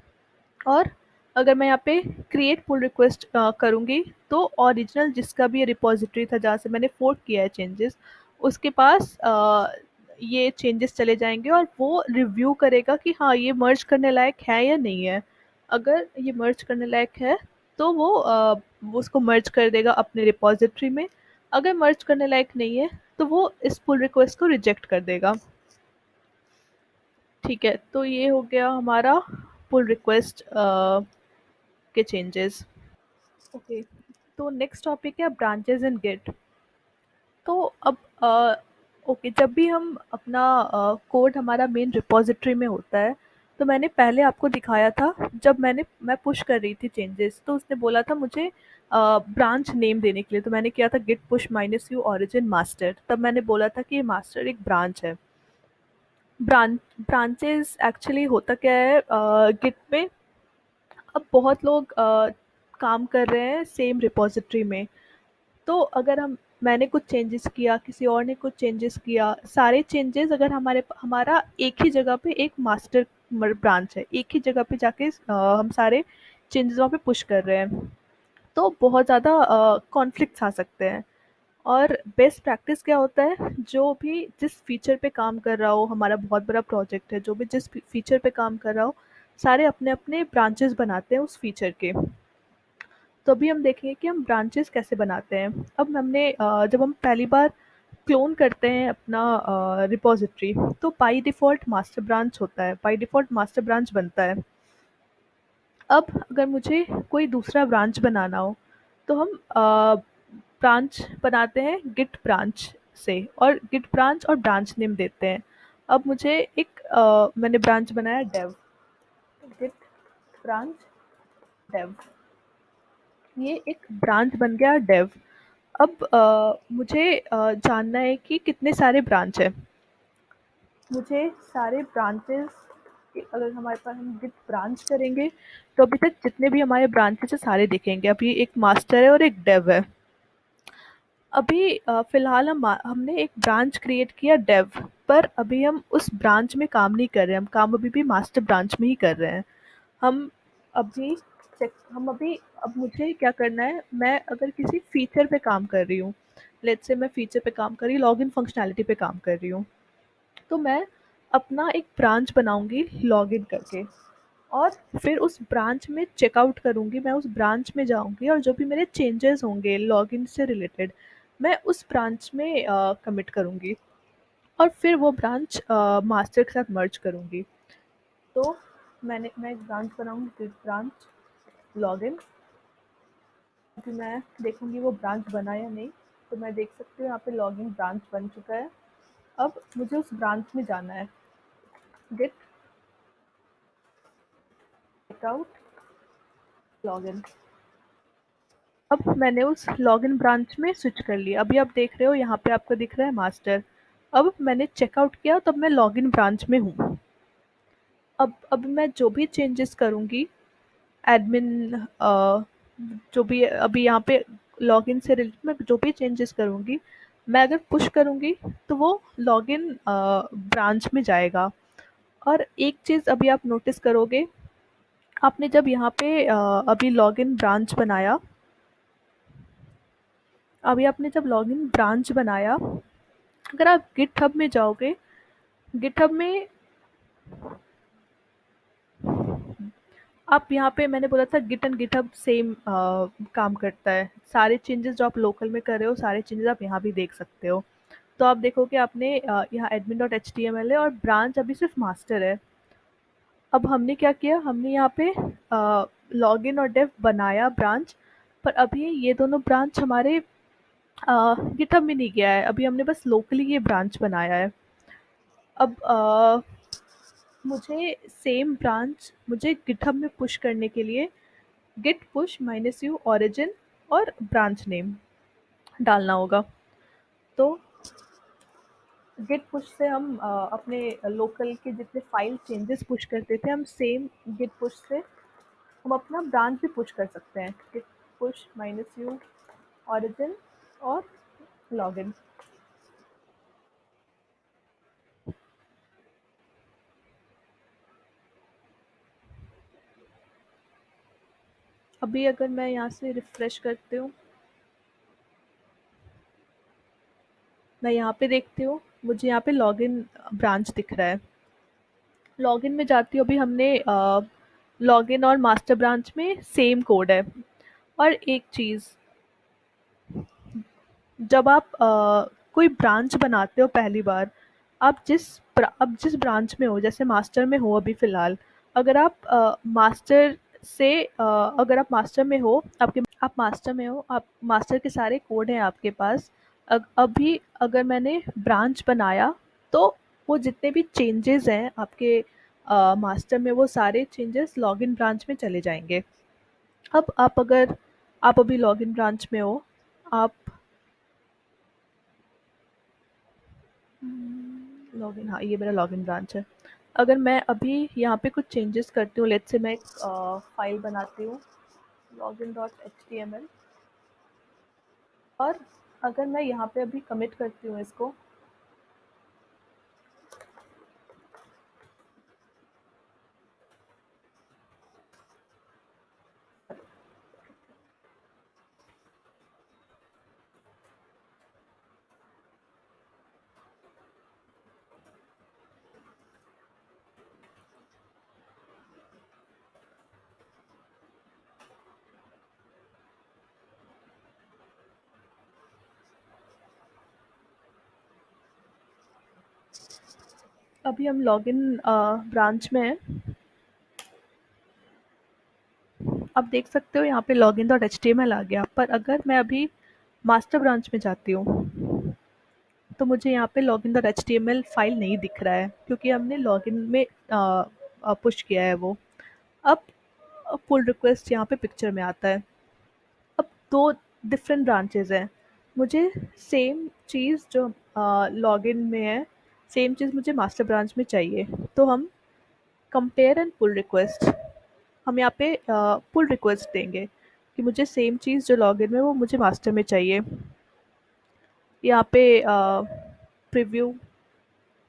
और अगर मैं यहाँ पे क्रिएट पुल रिक्वेस्ट करूँगी तो ओरिजिनल जिसका भी रिपॉजिटरी था जहाँ से मैंने फोर्क किया है चेंजेस, उसके पास ये चेंजेस चले जाएंगे और वो रिव्यू करेगा कि हाँ ये मर्ज करने लायक है या नहीं है। अगर ये मर्ज करने लायक है तो वो उसको मर्ज कर देगा अपने रिपॉजिटरी में। अगर मर्ज करने लायक नहीं है तो वो इस पुल रिक्वेस्ट को रिजेक्ट कर देगा। ठीक है, तो ये हो गया हमारा पुल रिक्वेस्ट के चेंजेस। ओके, तो नेक्स्ट टॉपिक है ब्रांचेस इन गिट। तो अब ओके, जब भी हम अपना कोड हमारा मेन रिपॉजिटरी में होता है तो मैंने पहले आपको दिखाया था, जब मैं पुश कर रही थी चेंजेस तो उसने बोला था मुझे ब्रांच नेम देने के लिए। तो मैंने किया था Git push minus u origin master, तब मैंने बोला था कि ये मास्टर एक ब्रांच है। ब्रांचेस एक्चुअली होता क्या है गिट में, अब बहुत लोग काम कर रहे हैं सेम रिपॉजिटरी में। तो अगर हम मैंने कुछ चेंजेस किया, किसी और ने कुछ चेंजेस किया, सारे चेंजेस अगर हमारा एक ही जगह पे एक मास्टर ब्रांच है, एक ही जगह पे जाके हम सारे चेंजेस वहाँ पे पुश कर रहे हैं, तो बहुत ज़्यादा कॉन्फ्लिक्ट्स आ सकते हैं। और बेस्ट प्रैक्टिस क्या होता है, जो भी जिस फीचर पे काम कर रहा हो, हमारा बहुत बड़ा प्रोजेक्ट है, जो भी जिस फीचर पे काम कर रहा हो सारे अपने अपने ब्रांचेस बनाते हैं उस फीचर के। तो अभी हम देखेंगे कि हम ब्रांचेस कैसे बनाते हैं। अब जब हम पहली बार क्लोन करते हैं अपना रिपॉजिटरी, तो बाय डिफ़ॉल्ट मास्टर ब्रांच होता है, बाय डिफ़ॉल्ट मास्टर ब्रांच बनता है। अब अगर मुझे कोई दूसरा ब्रांच बनाना हो तो हम ब्रांच बनाते हैं गिट ब्रांच से, और गिट ब्रांच और ब्रांच नेम देते हैं। अब मुझे मैंने ब्रांच बनाया डेव, गिट ब्रांच डेव, ये एक ब्रांच बन गया डेव। अब मुझे जानना है कि कितने सारे ब्रांच है। मुझे सारे ब्रांचेस, अगर हमारे पास हम गिट ब्रांच करेंगे तो अभी तक जितने भी हमारे ब्रांचेस है सारे दिखेंगे। अभी एक मास्टर है और एक डेव है। अभी फिलहाल हमने एक ब्रांच क्रिएट किया डेव, पर अभी हम उस ब्रांच में काम नहीं कर रहे हैं। हम काम अभी भी मास्टर ब्रांच में ही कर रहे हैं। हम अभी हम अभी अब मुझे क्या करना है, मैं अगर किसी फीचर पे काम कर रही हूँ, लेट्स से मैं फीचर पे काम कर रही हूँ, लॉगिन फंक्शनैलिटी पे काम कर रही हूँ, तो मैं अपना एक ब्रांच बनाऊंगी लॉगिन करके, और फिर उस ब्रांच में चेकआउट करूंगी। मैं उस ब्रांच में जाऊंगी और जो भी मेरे चेंजेस होंगे लॉगिन से रिलेटेड, मैं उस ब्रांच में कमिट करूंगी, और फिर वो ब्रांच मास्टर के साथ मर्ज करूंगी। तो मैं एक ब्रांच बनाऊंगी, ब्रांच लॉगिन। अभी मैं देखूंगी वो ब्रांच बना या नहीं। तो मैं देख सकती हूँ यहाँ पे लॉगिन ब्रांच बन चुका है। अब मुझे उस ब्रांच में जाना है, गेट चेकआउट लॉगिन। अब मैंने उस लॉगिन ब्रांच में स्विच कर लिया। अभी आप देख रहे हो यहाँ पे आपको दिख रहा है मास्टर। अब मैंने चेकआउट किया, तब मैं लॉगिन ब्रांच में हूँ। अब मैं जो भी चेंजेस करूँगी, एडमिन जो भी अभी यहाँ पे लॉगिन से रिलेटेड मैं जो भी चेंजेस करूँगी, मैं अगर पुश करूँगी तो वो लॉगिन ब्रांच में जाएगा। और एक चीज़ अभी आप नोटिस करोगे, आपने जब यहाँ पे अभी लॉगिन ब्रांच बनाया, अभी आपने जब लॉगिन ब्रांच बनाया, अगर आप गिटहब में जाओगे, गिटहब में आप यहाँ पे मैंने बोला था गिट एंड गिटहब सेम काम करता है। सारे चेंजेस जो आप लोकल में कर रहे हो सारे चेंजेस आप यहाँ भी देख सकते हो। तो आप देखोगे आपने यहाँ admin dot H T M L है और ब्रांच अभी सिर्फ मास्टर है। अब हमने क्या किया, हमने यहाँ पे लॉगिन और डेव बनाया ब्रांच, पर अभी ये दोनों ब्रांच हमारे गिटहब में नहीं गया है। अभी हमने बस लोकली ये ब्रांच बनाया है। अब मुझे सेम ब्रांच मुझे गिटहब में पुश करने के लिए Git push minus u origin और ब्रांच नेम डालना होगा। तो गिट पुश से हम अपने लोकल के जितने फाइल चेंजेस पुश करते थे, हम सेम गिट पुश से हम अपना ब्रांच भी पुश कर सकते हैं। Git push minus u origin और लॉगिन। अभी अगर मैं यहाँ से रिफ्रेश करती हूँ, मैं यहाँ पे देखती हूँ, मुझे यहाँ पे लॉगिन ब्रांच दिख रहा है। लॉगिन में जाती हूँ, अभी हमने लॉगिन और मास्टर ब्रांच में सेम कोड है। और एक चीज़, जब आप कोई ब्रांच बनाते हो पहली बार, आप जिस ब्रांच में हो, जैसे मास्टर में हो अभी फ़िलहाल, अगर आप मास्टर से अगर आप मास्टर में हो, आप मास्टर के सारे कोड हैं आपके पास। अभी अगर मैंने ब्रांच बनाया, तो वो जितने भी चेंजेस हैं आपके मास्टर में, वो सारे चेंजेस लॉगिन ब्रांच में चले जाएंगे। अब अगर आप अभी लॉगिन ब्रांच में हो, आप लॉगिन, हाँ ये मेरा लॉगिन ब्रांच है। अगर मैं अभी यहाँ पे कुछ चेंजेस करती हूँ, लेट्स से मैं एक फाइल बनाती हूँ login dot H T M L, और अगर मैं यहाँ पे अभी कमिट करती हूँ इसको, अभी हम लॉगिन ब्रांच में हैं। आप देख सकते हो यहाँ पे login dot H T M L आ गया, पर अगर मैं अभी मास्टर ब्रांच में जाती हूँ, तो मुझे यहाँ पे login dot H T M L file नहीं दिख रहा है, क्योंकि हमने लॉगिन में पुश किया है वो। अब पुल रिक्वेस्ट यहाँ पे पिक्चर में आता है। अब दो डिफरेंट ब्रांचेस हैं। मुझे सेम चीज़ जो लॉगिन में है, सेम चीज़ मुझे मास्टर ब्रांच में चाहिए। तो हम कंपेयर एंड पुल रिक्वेस्ट, हम यहाँ पे पुल रिक्वेस्ट देंगे कि मुझे सेम चीज़ जो लॉगिन में वो मुझे मास्टर में चाहिए। यहाँ पे preview,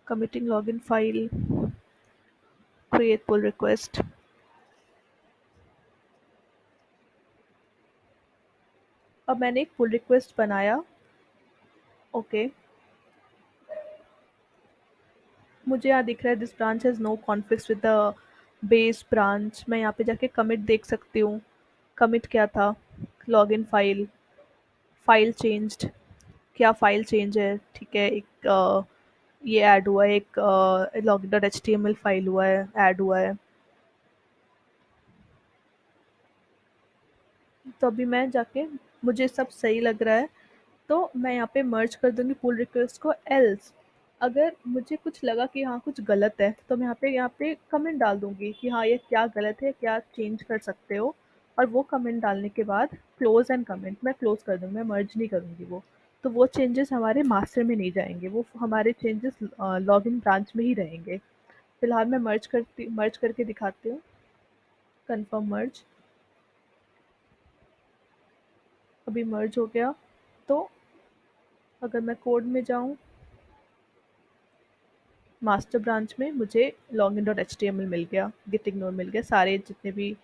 committing login file, create pull request. अब मैंने एक पुल रिक्वेस्ट बनाया। ओके, मुझे यहाँ दिख रहा है this branch has no conflicts with the base branch. मैं यहाँ पे जाके कमिट देख सकती हूँ। कमिट क्या था? लॉगिन फाइल, फाइल चेंज्ड, क्या फाइल चेंज है? ठीक है, एक ये ऐड हुआ है, एक login dot H T M L file हुआ है, ऐड हुआ है। तो अभी मैं जाके, मुझे सब सही लग रहा है, तो मैं यहाँ पे मर्ज कर दूंगी पुल रिक्वेस्ट को। एल्स अगर मुझे कुछ लगा कि हाँ कुछ गलत है, तो मैं यहाँ पे कमेंट डाल दूंगी कि हाँ ये क्या गलत है, क्या चेंज कर सकते हो। और वो कमेंट डालने के बाद क्लोज एंड कमेंट मैं क्लोज कर दूंगी, मैं मर्ज नहीं करूँगी वो। तो वो चेंजेस हमारे मास्टर में नहीं जाएंगे, वो हमारे चेंजेस लॉगिन ब्रांच में ही रहेंगे। फिलहाल मैं मर्ज करके दिखाती हूँ। कंफर्म मर्ज, अभी मर्ज हो गया। तो अगर मैं कोड में जाऊँ, मास्टर ब्रांच में मुझे login dot H T M L मिल गया, गिट इग्नोर मिल गया, सारे जितने भी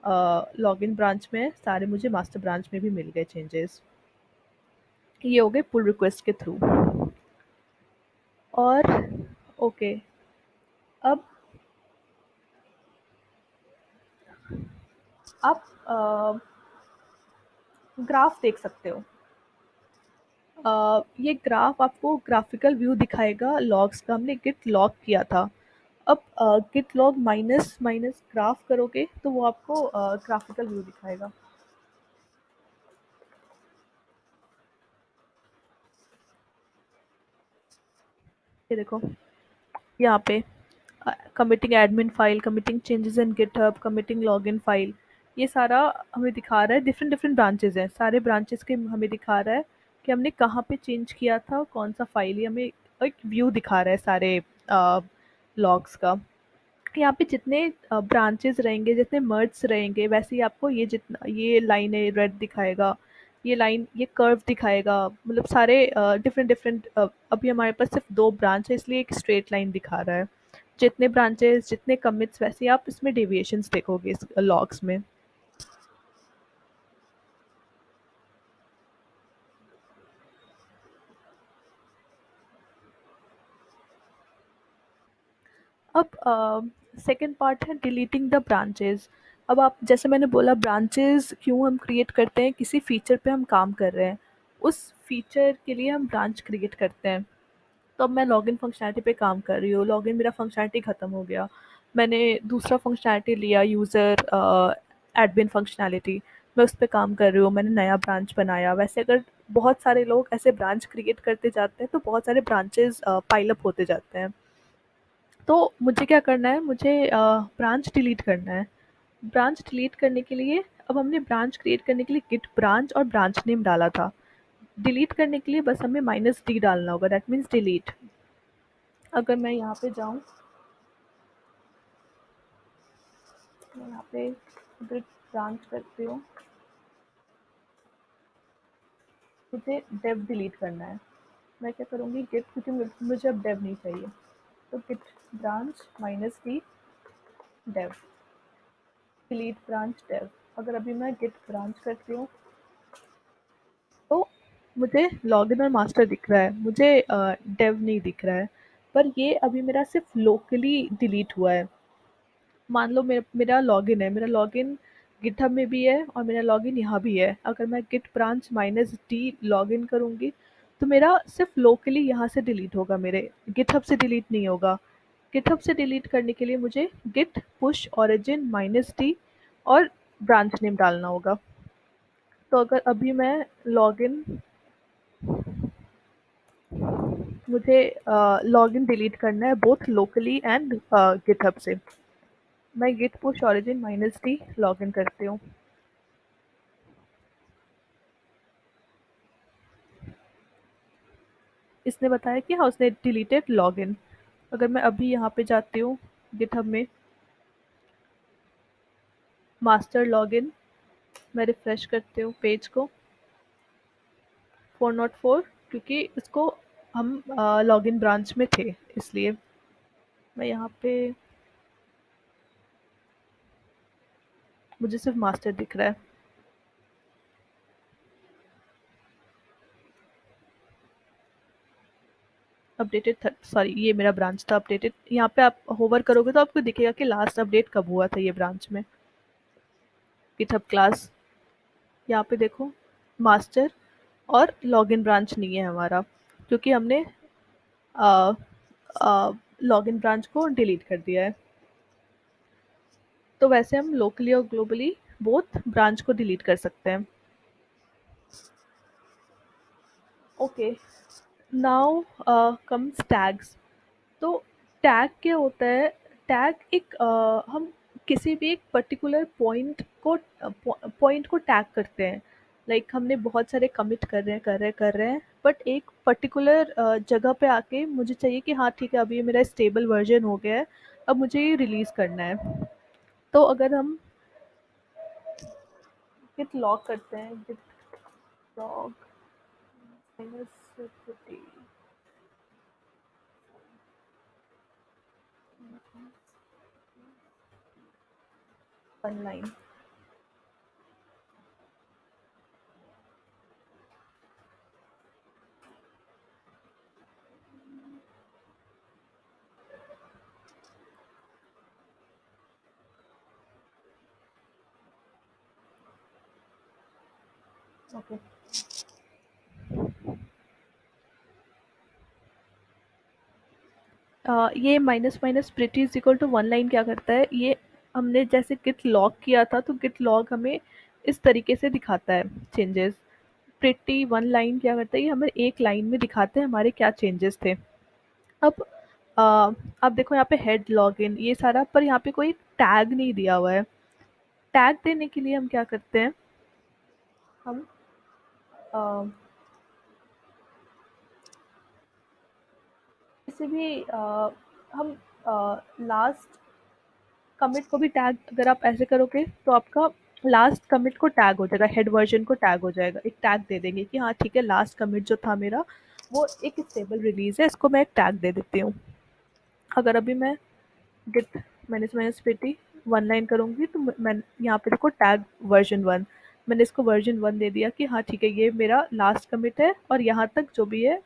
लॉगिन ब्रांच में है सारे मुझे मास्टर ब्रांच में भी मिल गए चेंजेस। ये हो गए पुल रिक्वेस्ट के थ्रू। और ओके, अब आप ग्राफ देख सकते हो। ये ग्राफ आपको ग्राफिकल व्यू दिखाएगा लॉग्स का, हमने गिट लॉग किया था। अब Git log minus minus graph करोगे तो वो आपको ग्राफिकल व्यू दिखाएगा। ये देखो, यहाँ पे committing admin file, committing changes in GitHub, committing login file, ये सारा हमें दिखा रहा है। डिफरेंट डिफरेंट ब्रांचेस हैं, सारे ब्रांचेस के हमें दिखा रहा है कि हमने कहाँ पे चेंज किया था, कौन सा फाइल, ये हमें एक व्यू दिखा रहा है सारे लॉग्स का। यहाँ पे जितने ब्रांचेस रहेंगे, जितने मर्ज रहेंगे, वैसे ही आपको ये जितना ये लाइन है रेड दिखाएगा, ये लाइन ये कर्व दिखाएगा। मतलब सारे डिफरेंट डिफरेंट, अभी हमारे पास सिर्फ दो ब्रांच है इसलिए एक स्ट्रेट लाइन दिखा रहा है। जितने ब्रांचेस, जितने कमिट्स, वैसे ही आप इसमें डेविएशंस देखोगे इस लॉग्स में। अब सेकंड पार्ट है डिलीटिंग द ब्रांचेस। अब आप, जैसे मैंने बोला, ब्रांचेस क्यों हम क्रिएट करते हैं? किसी फीचर पे हम काम कर रहे हैं, उस फीचर के लिए हम ब्रांच क्रिएट करते हैं। तो अब मैं लॉगिन फंक्शनैलिटी पे काम कर रही हूँ, लॉगिन मेरा फंक्शनैलिटी ख़त्म हो गया, मैंने दूसरा फंक्शनैलिटी लिया, यूज़र एडमिन फंक्शनैलिटी, मैं उस पे काम कर रही हूँ, मैंने नया ब्रांच बनाया। वैसे अगर बहुत सारे लोग ऐसे ब्रांच क्रिएट करते जाते हैं तो बहुत सारे ब्रांचेस पाइल अप होते जाते हैं। तो मुझे क्या करना है, मुझे ब्रांच डिलीट करना है। ब्रांच डिलीट करने के लिए, अब हमने ब्रांच क्रिएट करने के लिए गिट ब्रांच और ब्रांच नेम डाला था। डिलीट करने के लिए बस हमें -d डालना होगा, दैट मीन्स डिलीट। अगर मैं यहाँ पे जाऊँ, मैं यहाँ पे गिट ब्रांच करती हूँ, मुझे डेव डिलीट करना है। मैं क्या करूँगी, गिट, क्योंकि मुझे अब डेव नहीं चाहिए, तो Git branch -d dev, delete branch dev. अगर अभी मैं गिट ब्रांच करती हूँ तो मुझे लॉगिन और मास्टर दिख रहा है, मुझे डेव नहीं दिख रहा है। पर ये अभी मेरा सिर्फ लोकली डिलीट हुआ है। मान लो मेरा लॉगिन है, मेरा लॉगिन गिटहब में भी है और मेरा लॉगिन यहाँ भी है। अगर मैं गिट ब्रांच -d लॉगिन करूँगी तो मेरा सिर्फ लोकली यहाँ से डिलीट होगा, मेरे गिटहब से डिलीट नहीं होगा। गिटहब से डिलीट करने के लिए मुझे गिट पुश ऑरिजिन -d और ब्रांच नेम डालना होगा। तो अगर अभी मैं लॉगिन, मुझे लॉगिन डिलीट करना है बोथ लोकली एंड गिटहब से। मैं Git push origin -d login करती हूँ। इसने बताया कि हाँ उसने डिलीटेड लॉगिन। अगर मैं अभी यहाँ पे जाती हूँ गिटहब में, मास्टर लॉगिन, मैं रिफ्रेश करती हूँ पेज को, 404, क्योंकि इसको हम लॉगिन ब्रांच में थे इसलिए। मैं यहाँ पे, मुझे सिर्फ मास्टर दिख रहा है। अपडेटेड, सॉरी ये मेरा ब्रांच था अपडेटेड। यहाँ पे आप होवर करोगे तो आपको दिखेगा कि लास्ट अपडेट कब हुआ था ये ब्रांच में। गिटहब क्लास, यहाँ पे देखो मास्टर और लॉगिन ब्रांच नहीं है हमारा, क्योंकि हमने लॉगिन ब्रांच को डिलीट कर दिया है। तो वैसे हम लोकली और ग्लोबली बोथ ब्रांच को डिलीट कर सकते हैं। Okay, now comes tags. तो टैग क्या होता है? टैग एक हम किसी भी एक पर्टिकुलर पॉइंट को टैग करते हैं। लाइक हमने बहुत सारे कमिट कर रहे हैं, बट एक पर्टिकुलर जगह पे आके मुझे चाहिए कि हाँ ठीक है, अभी ये मेरा स्टेबल वर्जन हो गया है, अब मुझे ये रिलीज़ करना है। तो अगर हम git log करते हैं, git log -50 one line. Okay, ये minus minus pretty is equal to one line क्या करता है? ये हमने जैसे गिट लॉग किया था, तो गिट लॉग हमें इस तरीके से दिखाता है चेंजेस। प्रिटी वन लाइन क्या करता है? ये हमें एक लाइन में दिखाते हैं हमारे क्या चेंजेस थे। अब अ, आप देखो यहाँ पे हेड लॉगिन ये सारा, पर यहाँ पे कोई टैग नहीं दिया हुआ है। टैग देने के लिए हम क्या करते हैं? हम अ, किसी भी हम लास्ट कमिट को भी टैग, अगर आप ऐसे करोगे तो आपका लास्ट कमिट को टैग हो जाएगा, हेड वर्जन को टैग हो जाएगा। एक टैग दे देंगे कि हाँ ठीक है, लास्ट कमिट जो था मेरा वो एक स्टेबल रिलीज है, इसको मैं एक टैग दे देती हूँ। अगर अभी मैं गिट माइनस माइनस पेटी वन लाइन करूँगी तो मैं यहाँ पे देखो टैग वर्जन वन, मैंने इसको वर्जन वन दे दिया कि हाँ ठीक है, ये मेरा लास्ट कमिट है और यहाँ तक जो भी है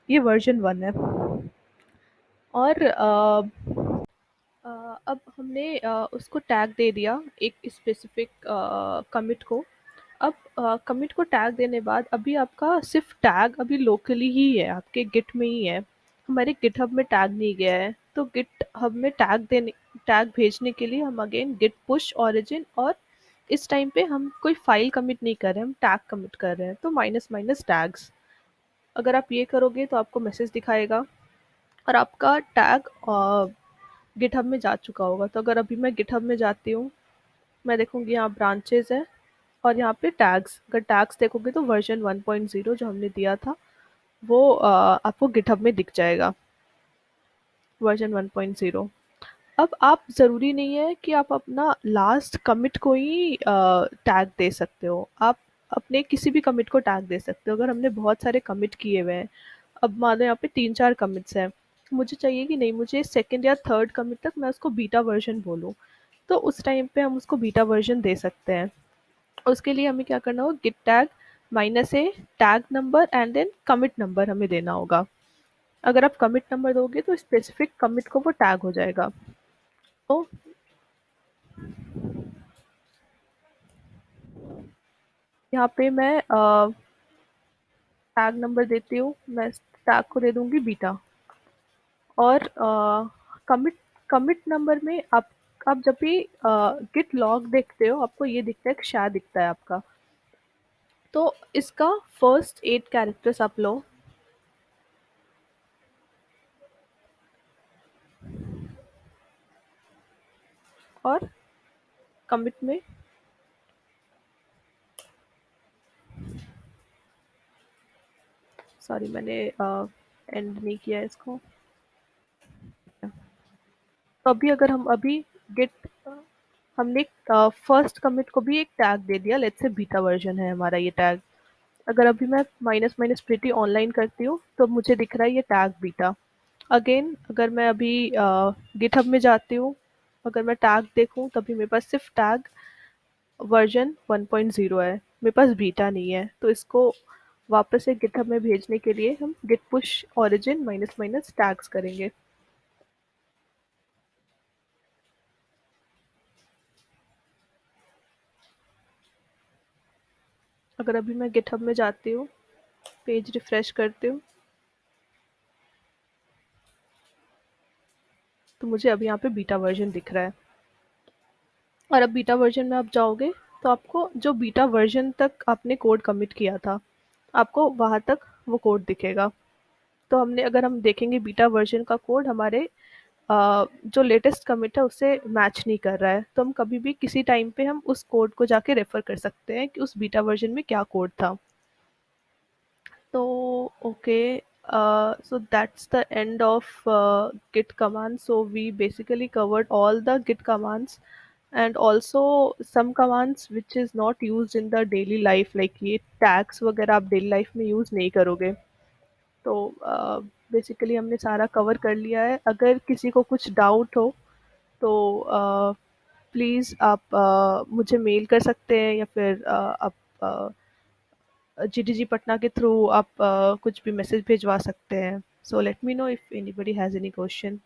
ये वर्जन वन है। और अ, अब हमने उसको टैग दे दिया एक स्पेसिफिक कमिट को। अब कमिट को टैग देने बाद अभी आपका सिर्फ टैग अभी लोकली ही है, आपके गिट में ही है, हमारे गिटहब में टैग नहीं गया है। तो गिटहब में टैग भेजने के लिए हम अगेन गिट पुश ऑरिजिन, और इस टाइम पे हम कोई फाइल कमिट नहीं कर रहे हैं, हम टैग कमिट कर रहे हैं, तो माइनस माइनस टैग्स। अगर आप ये करोगे तो आपको मैसेज दिखाएगा और आपका टैग गिटहब में जा चुका होगा। तो अगर अभी मैं गिटहब में जाती हूँ, मैं देखूँगी यहाँ ब्रांचेज़ है और यहाँ पे टैग्स, अगर टैग्स देखोगे तो वर्जन 1.0 जो हमने दिया था वो आपको गिटहब में दिख जाएगा, वर्जन 1.0। अब आप ज़रूरी नहीं है कि आप अपना लास्ट कमिट को ही टैग दे सकते हो, आप अपने किसी भी कमिट को टैग दे सकते हो। अगर हमने बहुत सारे कमिट किए हुए हैं, अब मान लो यहाँ पे 3-4 कमिट्स हैं, मुझे चाहिए कि नहीं, मुझे सेकंड या थर्ड कमिट तक मैं उसको बीटा वर्जन बोलूँ, तो उस टाइम पे हम उसको बीटा वर्जन दे सकते हैं। उसके लिए हमें क्या करना होगा? Git tag -a tag number and then commit number हमें देना होगा। अगर आप कमिट नंबर दोगे तो स्पेसिफिक कमिट को वो टैग हो जाएगा। तो यहाँ पे मैं टैग नंबर देती हूँ, मैं टैग को दे दूँगी बीटा। और कमिट कमिट नंबर में आप जब भी गिट लॉग देखते हो आपको ये दिखता है, एक शा दिखता है आपका। तो इसका फर्स्ट 8 कैरेक्टर्स आप लो और कमिट में सॉरी मैंने एंड नहीं किया है इसको। तो अभी अगर हम अभी गिट हमने फर्स्ट कमिट को भी एक टैग दे दिया, लेट्स से बीटा वर्जन है हमारा ये टैग। अगर अभी मैं माइनस माइनस प्रिटी ऑनलाइन करती हूँ तो मुझे दिख रहा है ये टैग बीटा। अगेन अगर मैं अभी गिटहब में जाती हूँ, अगर मैं टैग देखूँ तभी मेरे पास सिर्फ टैग वर्जन 1.0 है, मेरे पास बीटा नहीं है। तो इसको वापस से गिटहब में भेजने के लिए हम Git push origin minus minus tags करेंगे। अगर अभी मैं गिटहब में जाती हूँ, पेज रिफ्रेश करती हूँ, तो मुझे अब यहाँ पे बीटा वर्जन दिख रहा है। और अब बीटा वर्जन में आप जाओगे तो आपको जो बीटा वर्जन तक आपने कोड कमिट किया था, आपको वहाँ तक वो कोड दिखेगा। तो हमने अगर हम देखेंगे बीटा वर्जन का कोड हमारे जो लेटेस्ट कमिट है उससे मैच नहीं कर रहा है, तो हम कभी भी किसी टाइम पे हम उस कोड को जाके रेफर कर सकते हैं कि उस बीटा वर्जन में क्या कोड था। तो okay, so that's the end of git command. So we basically covered all the git commands and also some commands which is not used in the daily life, like ये tags वगैरह आप daily life में use नहीं करोगे। तो बेसिकली हमने सारा कवर कर लिया है। अगर किसी को कुछ डाउट हो तो प्लीज़ आप मुझे मेल कर सकते हैं, या फिर आप जीडीजी पटना के थ्रू आप कुछ भी मैसेज भिजवा सकते हैं। So let me know if anybody has any question.